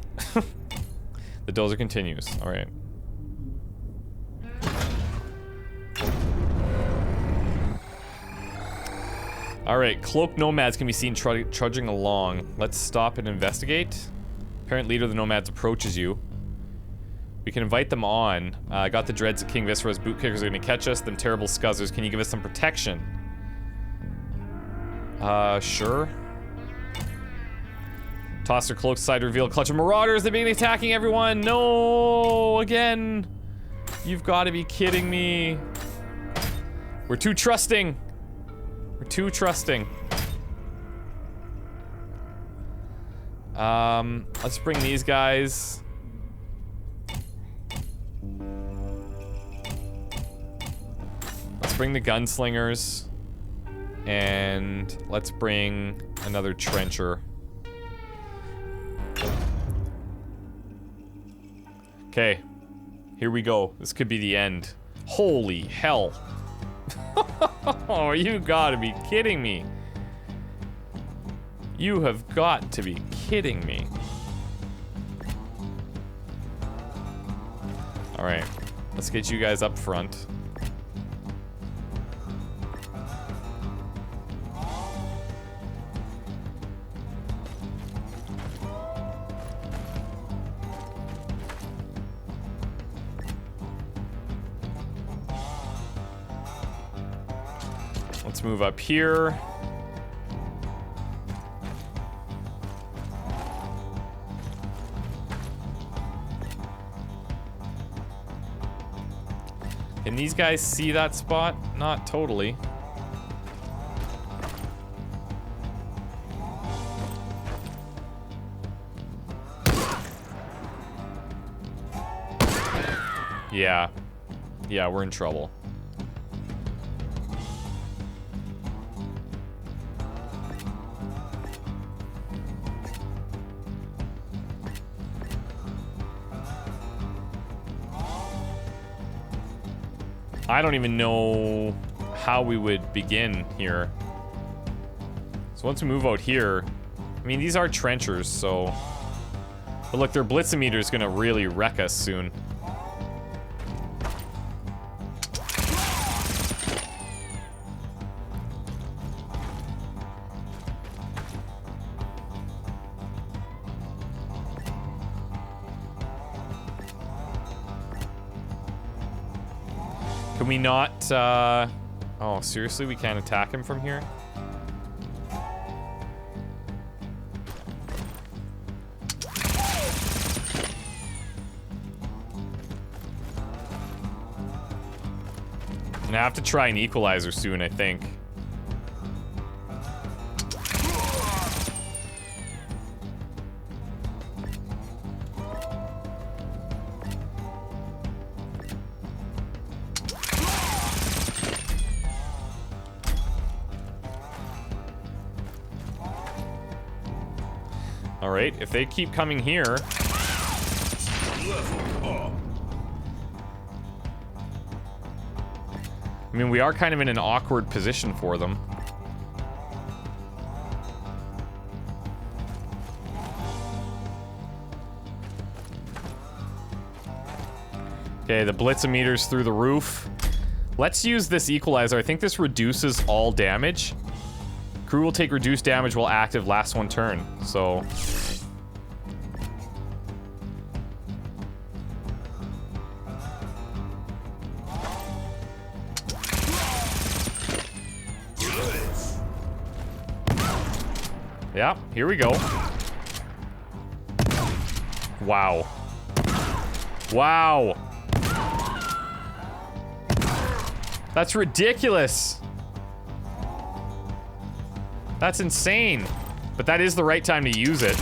The Dozer continues. All right. All right, cloaked nomads can be seen trudging along. Let's stop and investigate. Apparent leader of the nomads approaches you. We can invite them on. I got the dreads of King Viscera's boot kickers are gonna catch us. Them terrible scuzzers. Can you give us some protection? Sure. Toss their cloaks aside to reveal a clutch of marauders. They've been attacking everyone. No, again. You've got to be kidding me. We're too trusting. We're too trusting. Let's bring these guys. Let's bring the gunslingers. And let's bring another trencher. Okay, here we go. This could be the end. Holy hell. Oh, you gotta be kidding me. You have got to be kidding me. All right, let's get you guys up front. Let's move up here. Can these guys see that spot? Not totally. Yeah. Yeah, we're in trouble. I don't even know how we would begin here. So once we move out here, I mean, these are trenchers, so... But look, their blitzometer is gonna really wreck us soon. Can we not, oh, seriously? We can't attack him from here? I'm gonna have to try an equalizer soon, I think. Alright, if they keep coming here... I mean, we are kind of in an awkward position for them. Okay, the blitzometer's through the roof. Let's use this equalizer. I think this reduces all damage. Crew will take reduced damage while active, last one turn. So... Yeah, here we go. Wow. Wow. That's ridiculous. That's insane. But that is the right time to use it.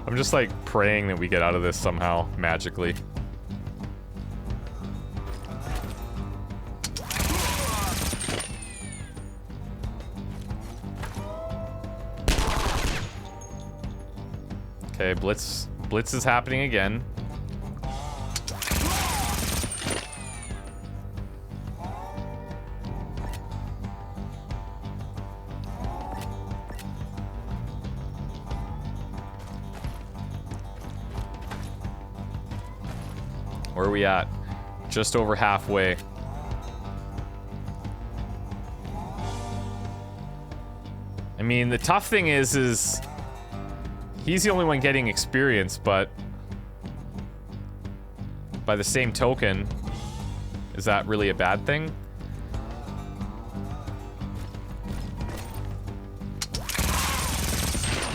I'm just like praying that we get out of this somehow, magically. Okay, Blitz is happening again. Where are we at? Just over halfway. I mean, the tough thing is he's the only one getting experience, but by the same token, is that really a bad thing?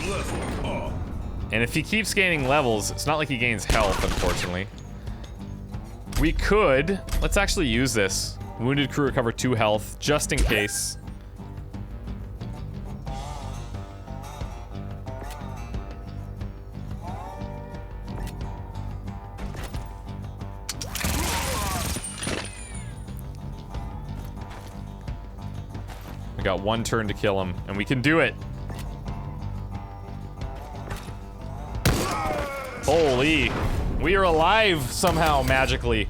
Level up. And if he keeps gaining levels, it's not like he gains health, unfortunately. We could, let's actually use this. Wounded crew recover 2 health, just in case. We got 1 turn to kill him, and we can do it. Holy, we are alive somehow, magically.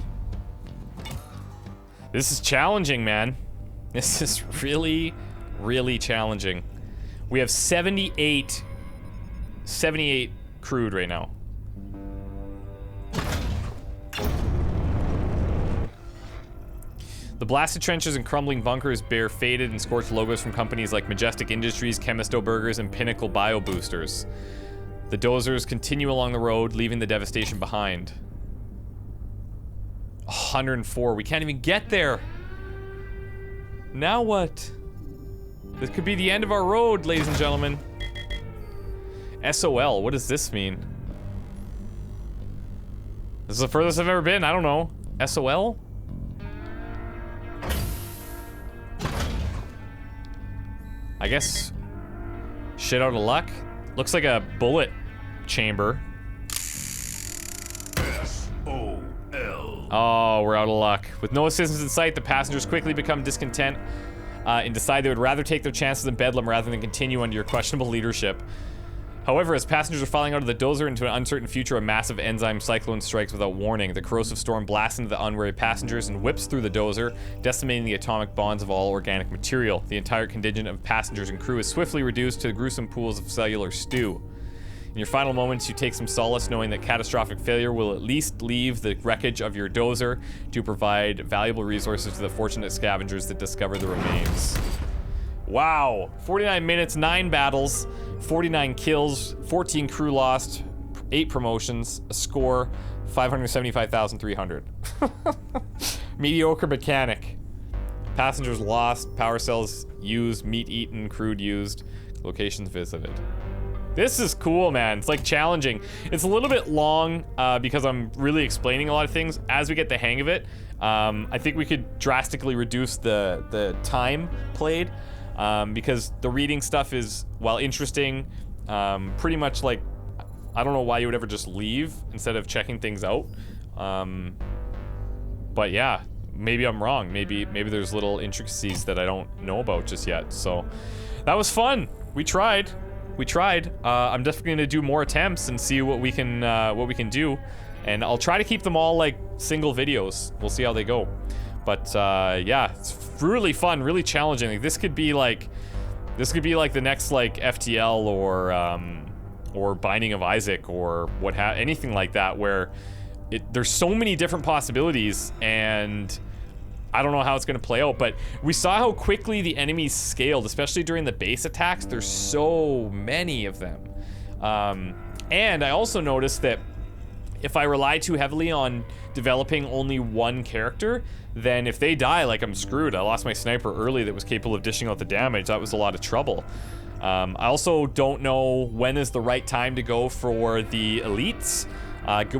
This is challenging, man. This is really, really challenging. We have 78 crude right now. The blasted trenches and crumbling bunkers bear faded and scorched logos from companies like Majestic Industries, Chemisto Burgers, and Pinnacle Bio Boosters. The Dozers continue along the road, leaving the devastation behind. 104. We can't even get there. Now what? This could be the end of our road, ladies and gentlemen. SOL. What does this mean? This is the furthest I've ever been. I don't know. SOL? I guess shit out of luck. Looks like a bullet chamber. SOL. Oh, we're out of luck. With no assistance in sight, the passengers quickly become discontent and decide they would rather take their chances in Bedlam rather than continue under your questionable leadership. However, as passengers are filing out of the Dozer into an uncertain future, a massive enzyme cyclone strikes without warning. The corrosive storm blasts into the unwary passengers and whips through the Dozer, decimating the atomic bonds of all organic material. The entire contingent of passengers and crew is swiftly reduced to gruesome pools of cellular stew. In your final moments, you take some solace knowing that catastrophic failure will at least leave the wreckage of your Dozer to provide valuable resources to the fortunate scavengers that discover the remains. Wow, 49 minutes, 9 battles, 49 kills, 14 crew lost, 8 promotions, a score, 575,300. Mediocre mechanic. Passengers lost, power cells used, meat eaten, crude used, locations visited. This is cool, man. It's like challenging. It's a little bit long because I'm really explaining a lot of things. As we get the hang of it, I think we could drastically reduce the time played. Because the reading stuff is, while interesting, pretty much like, I don't know why you would ever just leave instead of checking things out. But yeah, maybe I'm wrong. Maybe there's little intricacies that I don't know about just yet. So that was fun. We tried. I'm definitely gonna do more attempts and see what we can do. And I'll try to keep them all like single videos. We'll see how they go. But yeah, it's really fun, really challenging. Like, this could be like the next like FTL or Binding of Isaac or anything like that, where there's so many different possibilities, and I don't know how it's going to play out, but we saw how quickly the enemies scaled, especially during the base attacks. There's so many of them. And I also noticed that if I rely too heavily on developing only one character, then if they die, like, I'm screwed. I lost my sniper early that was capable of dishing out the damage. That was a lot of trouble. I also don't know when is the right time to go for the elites.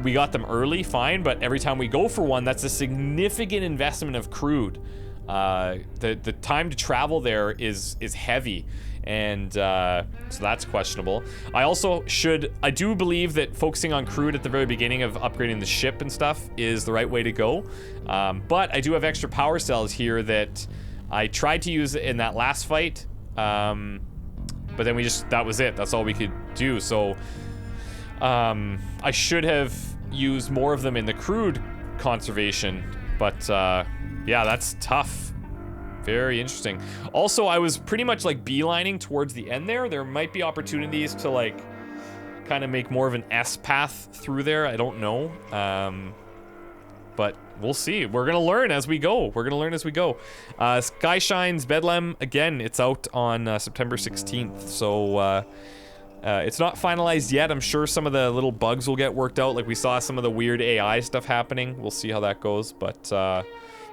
We got them early, fine, but every time we go for one, that's a significant investment of crude. The time to travel there is heavy, and so that's questionable. I do believe that focusing on crude at the very beginning of upgrading the ship and stuff is the right way to go. But I do have extra power cells here that I tried to use in that last fight, but then that was it. That's all we could do. So I should have used more of them in the crude conservation, but yeah, that's tough. Very interesting. Also, I was pretty much like beelining towards the end there. There might be opportunities to like kind of make more of an S path through there. I don't know. But we'll see. We're gonna learn as we go. Skyshine's Bedlam, again, it's out on September 16th. So it's not finalized yet. I'm sure some of the little bugs will get worked out. Like we saw some of the weird AI stuff happening. We'll see how that goes. But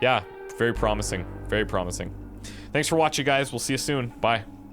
yeah, very promising. Very promising. Thanks for watching, guys. We'll see you soon. Bye.